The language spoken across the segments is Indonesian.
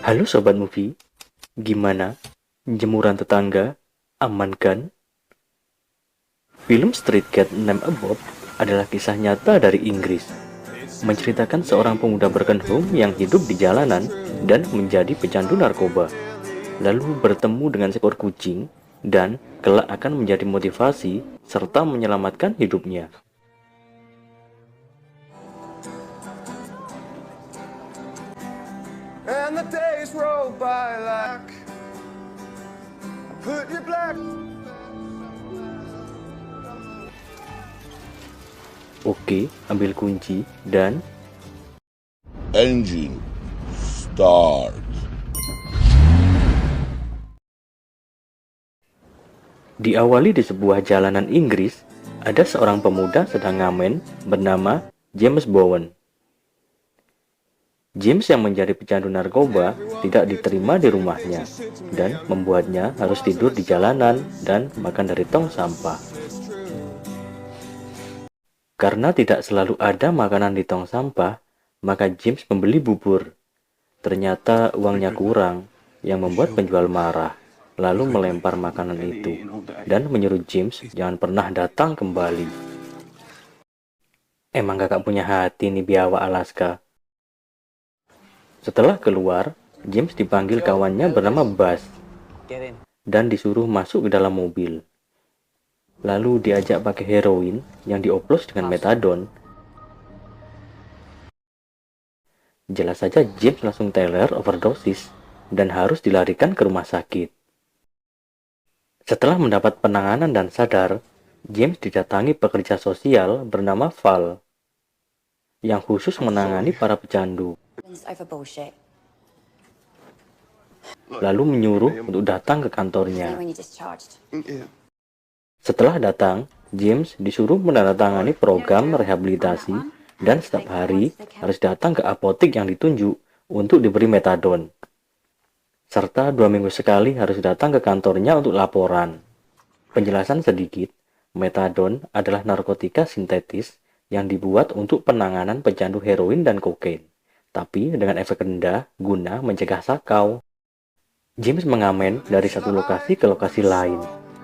Halo Sobat Movie, gimana? Jemuran tetangga, aman kan? Film Street Cat Named Bob adalah kisah nyata dari Inggris, menceritakan seorang pemuda broken home yang hidup di jalanan dan menjadi pecandu narkoba, lalu bertemu dengan seekor kucing dan kelak akan menjadi motivasi serta menyelamatkan hidupnya. And the days roll by like put your black. Oke, ambil kunci dan Engine start. diawali di sebuah jalanan Inggris, ada seorang pemuda sedang ngamen bernama James Bowen. James yang menjadi pecandu narkoba tidak diterima di rumahnya dan membuatnya harus tidur di jalanan dan makan dari tong sampah. Karena tidak selalu ada makanan di tong sampah, maka James membeli bubur. Ternyata uangnya kurang, yang membuat penjual marah, lalu melempar makanan itu dan menyuruh James jangan pernah datang kembali. Emang kakak punya hati nih biawak Alaska. Setelah keluar, James dipanggil kawannya bernama Buzz dan disuruh masuk ke dalam mobil. Lalu diajak pakai heroin yang dioplos dengan metadon. Jelas saja James langsung teler overdosis dan harus dilarikan ke rumah sakit. Setelah mendapat penanganan dan sadar, James didatangi pekerja sosial bernama Val yang khusus menangani para pecandu. Lalu menyuruh untuk datang ke kantornya. Setelah datang, James disuruh menandatangani program rehabilitasi dan setiap hari harus datang ke apotek yang ditunjuk untuk diberi metadon. Serta 2 minggu sekali harus datang ke kantornya untuk laporan. Penjelasan sedikit, metadon adalah narkotika sintetis yang dibuat untuk penanganan pecandu heroin dan kokain, tapi dengan efek rendah guna mencegah sakau. James mengamen dari satu lokasi ke lokasi lain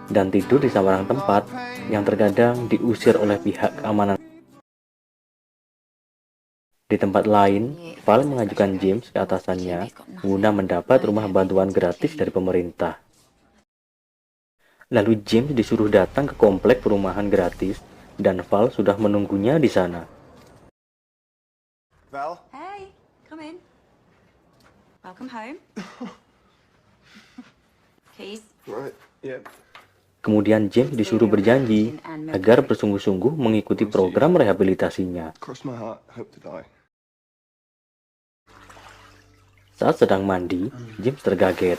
dan tidur di sembarang tempat yang terkadang diusir oleh pihak keamanan. Di tempat lain, Val mengajukan James ke atasannya guna mendapat rumah bantuan gratis dari pemerintah. Lalu James disuruh datang ke komplek perumahan gratis dan Val sudah menunggunya di sana. Val? Hey, come in. Welcome home. Keys. Right, yeah. Kemudian James disuruh berjanji agar bersungguh-sungguh mengikuti program rehabilitasinya. Cross my heart, hope to die. Saat sedang mandi, James terkaget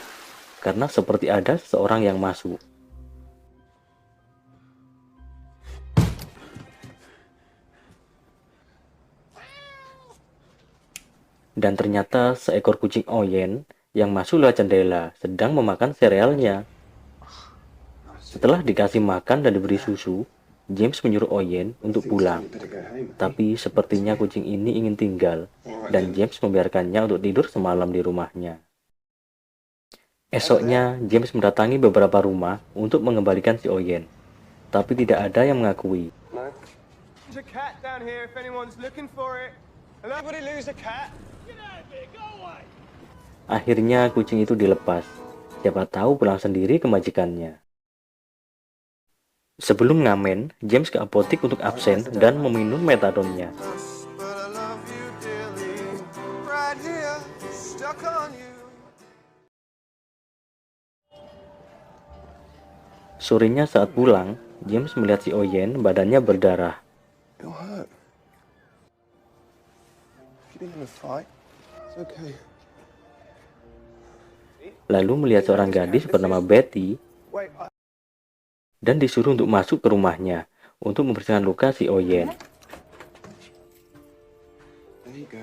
karena seperti ada seseorang yang masuk. Dan ternyata seekor kucing Oyen yang masuk lewat jendela sedang memakan serealnya. Setelah dikasih makan dan diberi susu, James menyuruh Oyen untuk pulang. Tapi sepertinya kucing ini ingin tinggal, dan James membiarkannya untuk tidur semalam di rumahnya. Esoknya, James mendatangi beberapa rumah untuk mengembalikan si Oyen, tapi tidak ada yang mengakui. No? There's a cat down here if anyone's looking for it. Will anybody lose a cat? Get out of here, go away! Akhirnya kucing itu dilepas, siapa tahu pulang sendiri ke majikannya. Sebelum ngamen, James ke apotek untuk absen dan meminum metadonnya. But I love you dearly. Right here, stuck on you. Sorenya saat pulang, James melihat si Oyen badannya berdarah. It'll hurt. Getting in a fight? It's okay. Lalu melihat seorang gadis bernama Betty Wait, dan disuruh untuk masuk ke rumahnya untuk membersihkan luka si Oyen. there you go.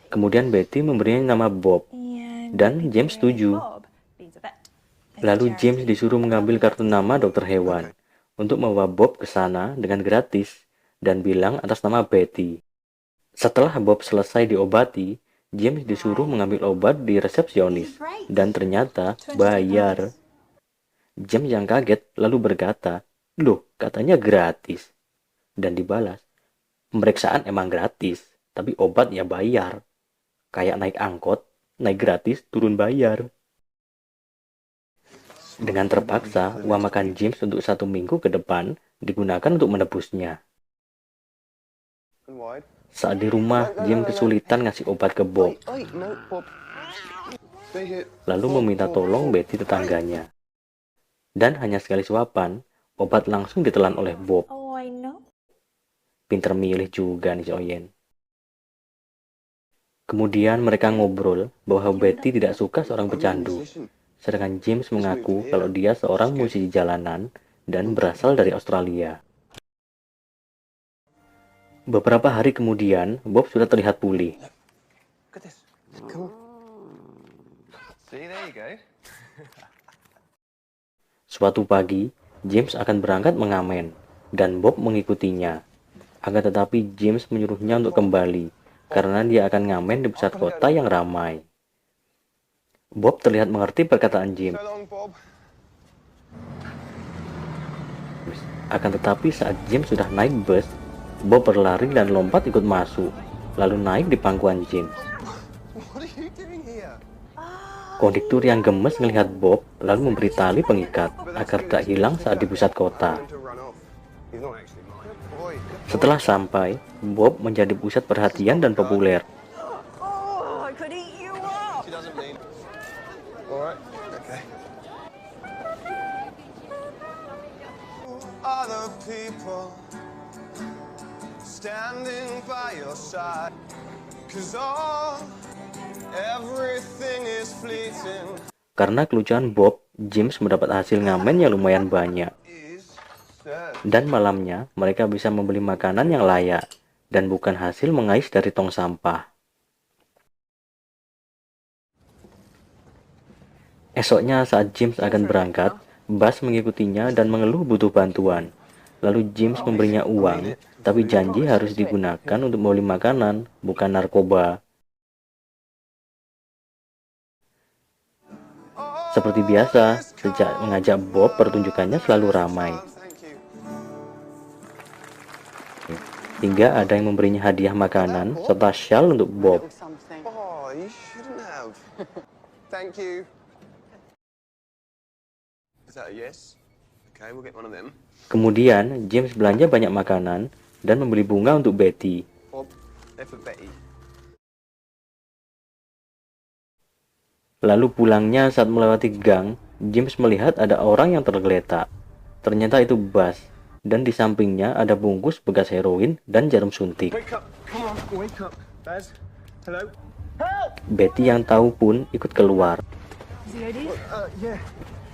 Kemudian Betty memberinya nama Bob dan James setuju. Lalu James disuruh mengambil kartu nama dokter hewan untuk membawa Bob ke sana dengan gratis dan bilang atas nama Betty. Setelah Bob selesai diobati, James disuruh mengambil obat di resepsionis, dan ternyata bayar. James yang kaget lalu berkata, "Loh, katanya gratis." Dan dibalas, "Pemeriksaan emang gratis, tapi obat ya bayar. Kayak naik angkot, naik gratis, turun bayar." Dengan terpaksa, uang makan James untuk 1 minggu ke depan digunakan untuk menebusnya. And wide. Saat di rumah, James kesulitan ngasih obat ke Bob, Wait, no, Bob. Stay here. lalu meminta tolong Betty tetangganya. Dan hanya sekali suapan, obat langsung ditelan oleh Bob. Oh, I know. Pinter milih juga nih si Oyen. Kemudian mereka ngobrol bahwa Betty tidak suka seorang pecandu, sedangkan James mengaku kalau dia seorang musisi jalanan dan berasal dari Australia. Beberapa hari kemudian, Bob sudah terlihat pulih. Look at this. Come on. See, there you go. Suatu pagi, James akan berangkat mengamen, dan Bob mengikutinya. Akan tetapi James menyuruhnya untuk kembali, karena dia akan ngamen di pusat kota yang ramai. Bob terlihat mengerti perkataan James. So long, Bob. Akan tetapi saat James sudah naik bus, Bob berlari dan lompat ikut masuk, lalu naik di pangkuan James. What are you doing here? Kondektur yang gemes melihat Bob, lalu memberi tali pengikat agar tak hilang saat di pusat kota. To run off. He's not actually mine. Boy. Setelah sampai, Bob menjadi pusat perhatian dan populer. Oh, I could eat you up. She doesn't mean. All right. Okay. Other people standing by your side, 'cause everything is fleeting. Karena kelucuan Bob, James mendapat hasil ngamen yang lumayan banyak. Is served. Dan malamnya, mereka bisa membeli makanan yang layak, dan bukan hasil mengais dari tong sampah. Esoknya saat James akan berangkat, Buzz mengikutinya dan mengeluh butuh bantuan. Lalu James memberinya uang, tapi janji harus digunakan untuk membeli makanan, bukan narkoba. Seperti biasa, sejak mengajak Bob, pertunjukannya selalu ramai. Thank you. Hingga ada yang memberinya hadiah makanan serta shawl untuk Bob. Oh, you shouldn't have. Thank you. Is that a yes? Okay, we'll get one of them. Kemudian, James belanja banyak makanan dan membeli bunga untuk Betty. Bob, they're for Betty. Lalu pulangnya saat melewati gang, James melihat ada orang yang tergeletak. Ternyata itu Buzz, dan di sampingnya ada bungkus bekas heroin dan jarum suntik. Wake up! Come on, wake up. Baz? Hello? Betty yang tahu pun ikut keluar. Yeah.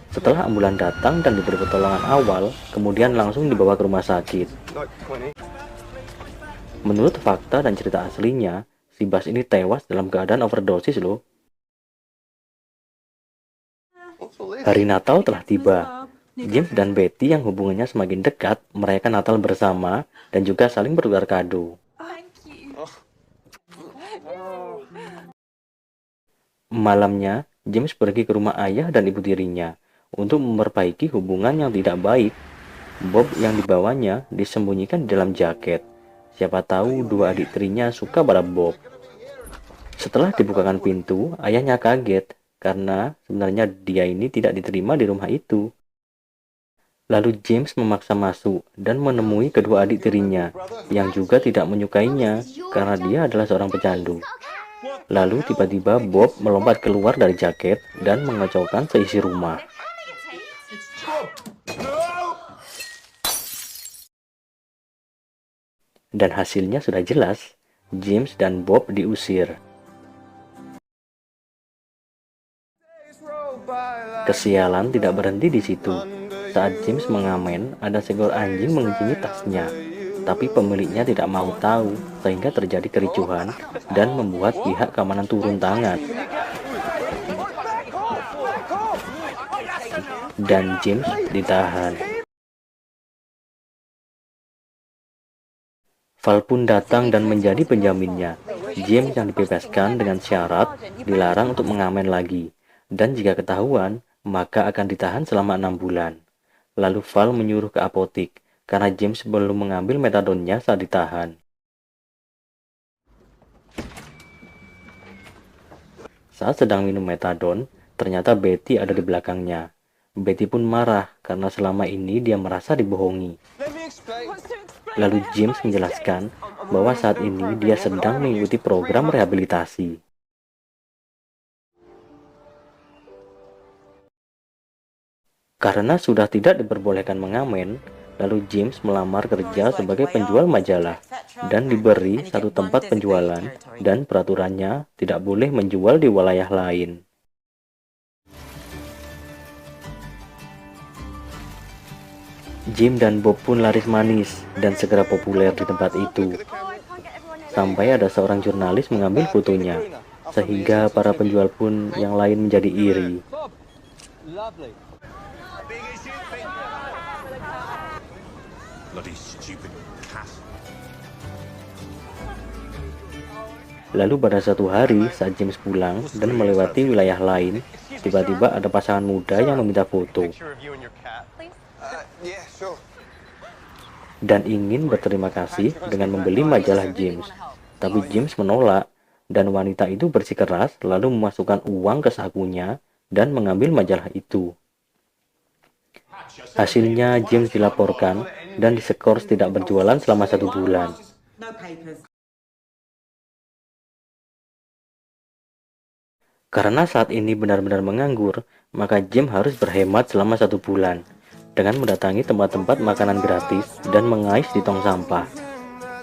Setelah ambulan datang dan diberi pertolongan awal, kemudian langsung dibawa ke rumah sakit. Like 20. Menurut fakta dan cerita aslinya, si Buzz ini tewas dalam keadaan overdosis loh. What's all this? Hari Natal telah tiba. James dan Betty yang hubungannya semakin dekat merayakan Natal bersama dan juga saling bertukar kado. Thank you. Malamnya, James pergi ke rumah ayah dan ibu tirinya untuk memperbaiki hubungan yang tidak baik. Bob yang dibawanya disembunyikan di dalam jaket. Siapa tahu dua adik tirinya suka pada Bob. Setelah dibukakan pintu, ayahnya kaget karena sebenarnya dia ini tidak diterima di rumah itu. Lalu James memaksa masuk dan menemui kedua adik tirinya yang juga tidak menyukainya karena dia adalah seorang pecandu. Lalu tiba-tiba Bob melompat keluar dari jaket dan mengacaukan seisi rumah. Dan hasilnya sudah jelas, James dan Bob diusir. Kesialan tidak berhenti di situ. Saat James mengamen, ada seekor anjing mengunjungi tasnya. Tapi pemiliknya tidak mau tahu, sehingga terjadi kericuhan dan membuat pihak keamanan turun tangan. Dan James ditahan. Val pun datang dan menjadi penjaminnya. James yang dibebaskan dengan syarat dilarang untuk mengamen lagi, dan jika ketahuan, maka akan ditahan selama 6 bulan. Lalu Val menyuruh ke apotik, karena James belum mengambil metadonnya saat ditahan. Saat sedang minum metadon, ternyata Betty ada di belakangnya. Betty pun marah karena selama ini dia merasa dibohongi. Let me explain. Lalu James menjelaskan bahwa saat ini dia sedang mengikuti program rehabilitasi. Karena sudah tidak diperbolehkan mengamen, lalu James melamar kerja sebagai penjual majalah dan diberi satu tempat penjualan dan peraturannya tidak boleh menjual di wilayah lain. Jim dan Bob pun laris manis dan segera populer di tempat itu. Sampai ada seorang jurnalis mengambil fotonya, sehingga para penjual pun yang lain menjadi iri. Bob, lovely. Bloody stupid cat. Lalu pada suatu hari saat James pulang dan melewati wilayah lain, tiba-tiba ada pasangan muda yang meminta foto Picture of you and your cat. Yeah, sure. dan ingin berterima kasih dengan membeli majalah James. Tapi James menolak dan wanita itu bersikeras lalu memasukkan uang ke sakunya dan mengambil majalah itu. Hasilnya James dilaporkan dan diskors tidak berjualan selama 1 bulan. Karena saat ini benar-benar menganggur, maka James harus berhemat selama 1 bulan dengan mendatangi tempat-tempat makanan gratis dan mengais di tong sampah.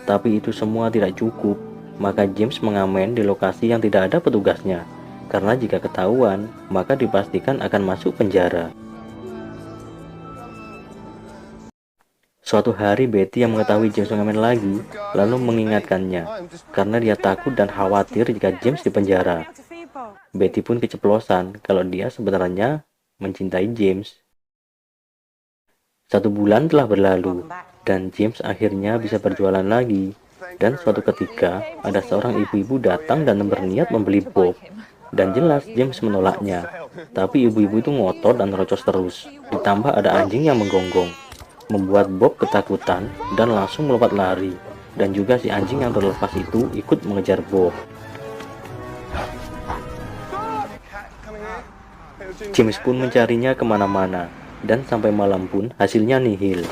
Tapi itu semua tidak cukup, maka James mengamen di lokasi yang tidak ada petugasnya, karena jika ketahuan, maka dipastikan akan masuk penjara. Suatu hari Betty yang mengetahui James mengamen lagi, lalu mengingatkannya, karena dia takut dan khawatir jika James dipenjara. Betty pun keceplosan kalau dia sebenarnya mencintai James. 1 bulan telah berlalu, dan James akhirnya bisa berjualan lagi. Dan suatu ketika, ada seorang ibu-ibu datang dan berniat membeli Bob. Dan jelas James menolaknya. Tapi ibu-ibu itu ngotot dan rocos terus. Ditambah ada anjing yang menggonggong, membuat Bob ketakutan dan langsung melompat lari. Dan juga si anjing yang terlepas itu ikut mengejar Bob. James pun mencarinya kemana-mana, dan sampai malam pun hasilnya nihil.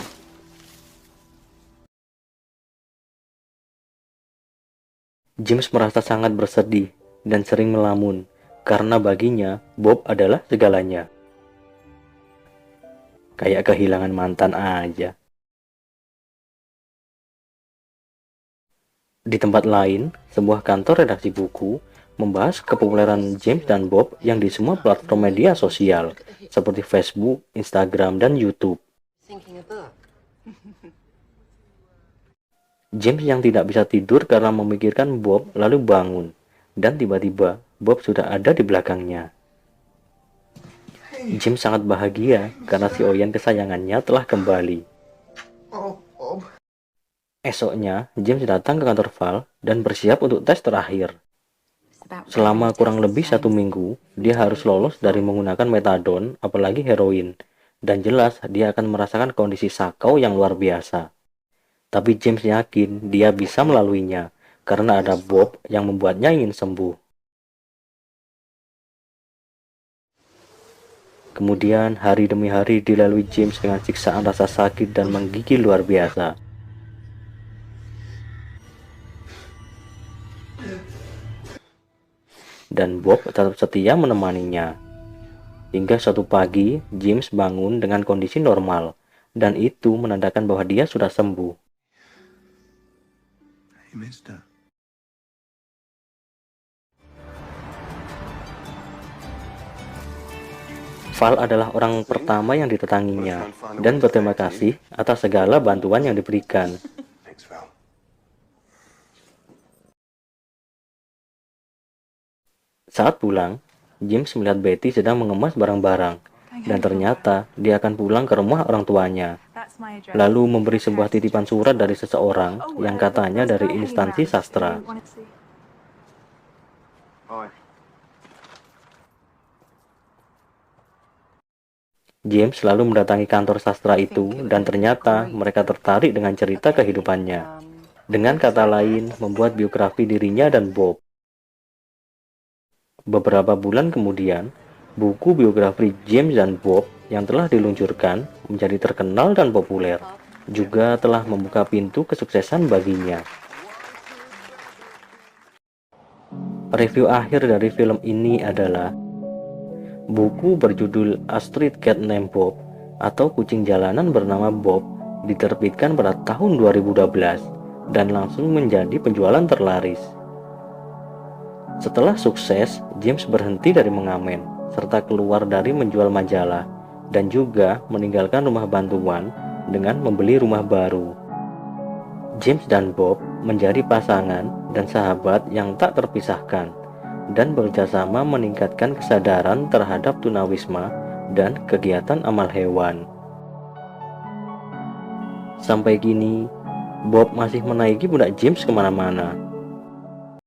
James merasa sangat bersedih dan sering melamun, karena baginya Bob adalah segalanya. Kayak kehilangan mantan aja. Di tempat lain, sebuah kantor redaksi buku membahas kepopuleran James dan Bob yang di semua platform media sosial, seperti Facebook, Instagram, dan YouTube. James yang tidak bisa tidur karena memikirkan Bob lalu bangun, dan tiba-tiba Bob sudah ada di belakangnya. James sangat bahagia karena si Oyen kesayangannya telah kembali. Esoknya, James datang ke kantor Val dan bersiap untuk tes terakhir. Selama kurang lebih 1 minggu, dia harus lolos dari menggunakan metadon, apalagi heroin. Dan jelas, dia akan merasakan kondisi sakau yang luar biasa. Tapi James yakin dia bisa melaluinya, karena ada Bob yang membuatnya ingin sembuh. Kemudian, hari demi hari dilalui James dengan siksaan rasa sakit dan menggigil luar biasa. Dan Bob tetap setia menemaninya. Hingga suatu pagi, James bangun dengan kondisi normal, dan itu menandakan bahwa dia sudah sembuh. Hey, mister. Val adalah orang pertama yang ditetanginya, dan berterima kasih atas segala bantuan yang diberikan. Thanks, Val. Saat pulang, James melihat Betty sedang mengemas barang-barang, dan ternyata dia akan pulang ke rumah orang tuanya, lalu memberi sebuah titipan surat dari seseorang yang katanya dari instansi sastra. Aye. James selalu mendatangi kantor sastra itu dan ternyata mereka tertarik dengan cerita kehidupannya. Dengan kata lain, membuat biografi dirinya dan Bob. Beberapa bulan kemudian, buku biografi James dan Bob yang telah diluncurkan menjadi terkenal dan populer, juga telah membuka pintu kesuksesan baginya. Review akhir dari film ini adalah buku berjudul A Street Cat Named Bob atau Kucing Jalanan Bernama Bob diterbitkan pada tahun 2012 dan langsung menjadi penjualan terlaris. Setelah sukses, James berhenti dari mengamen serta keluar dari menjual majalah dan juga meninggalkan rumah bantuan dengan membeli rumah baru. James dan Bob menjadi pasangan dan sahabat yang tak terpisahkan dan bekerjasama meningkatkan kesadaran terhadap tunawisma dan kegiatan amal hewan. Sampai kini, Bob masih menaiki pundak James kemana-mana